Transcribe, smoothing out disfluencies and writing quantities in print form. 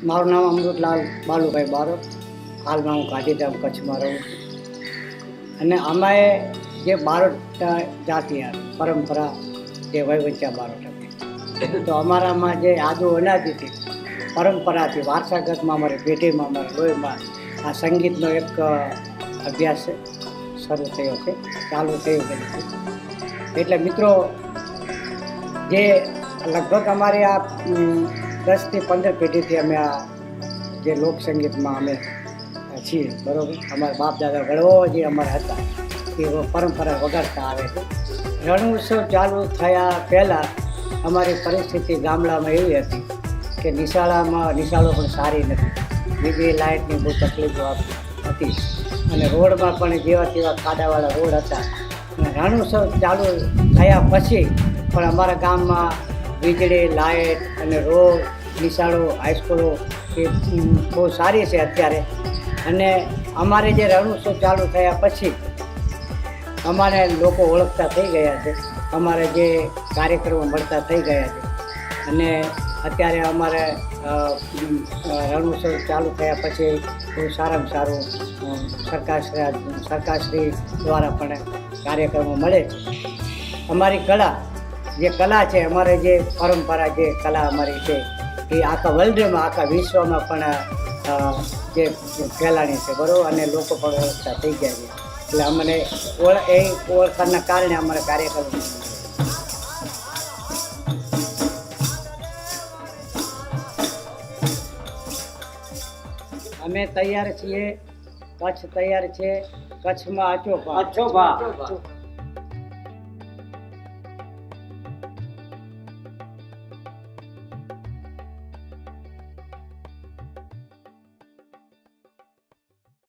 મારું નામ અમૃતલાલ બાલુભાઈ બારોટ. હાલમાં હું ગાંધીધામ કચ્છમાં રહું છું. અને અમે જે બારોટ જાતિ પરંપરા જે વહીવચ્ચા બારોટ હતી, તો અમારામાં જે આદુ અનાદિથી પરંપરાથી વારસાગતમાં અમારી પેઢીમાં અમારા લોહીમાં આ સંગીતનો એક અભ્યાસ શરૂ થયો છે, ચાલુ થયું છે. એટલે મિત્રો, જે લગભગ અમારી આ 10 થી 15 પેઢીથી અમે આ જે લોકસંગીતમાં અમે છીએ, બરાબર. અમારા બાપ દાદા વડવો જે અમારા હતા એ પરંપરા વગાડતા આવે છે. રણ ઉત્સવ ચાલુ થયા પહેલાં અમારી પરિસ્થિતિ ગામડામાં એવી હતી કે નિશાળો પણ સારી નથી, વીજળી લાઇટની બહુ તકલીફો હતી, અને રોડમાં પણ જેવા તેવા ખાડાવાળા રોડ હતા. અને રણ ઉત્સવ ચાલુ થયા પછી પણ અમારા ગામમાં વીજળી લાઇટ અને રોડ, નિશાળો, હાઈસ્કૂલો એ બહુ સારી છે અત્યારે. અને અમારે જે રણ ઉત્સવ ચાલુ થયા પછી અમારે લોકો ઓળખતા થઈ ગયા છે, અમારે જે કાર્યક્રમો મળતા થઈ ગયા છે. અને અત્યારે અમારે રણ ઉત્સવ ચાલુ થયા પછી બહુ સારામાં સારું સરકારશ્રી દ્વારા પણ કાર્યક્રમો મળે છે. અમારી કલા છે, અમારે જે પરંપરા જે કલા અમારી છે એ આખા વર્લ્ડમાં, આખા વિશ્વમાં પણ જે ફેલાણી છે, બરાબર. અને લોકો પણ ઓળખતા થઈ ગયા છે. એટલે અમને એ ઓળખાણના કારણે અમારા કાર્યક્રમો અમે તૈયાર છીએ, કચ્છ તૈયાર છે, કચ્છમાં અચો ભા.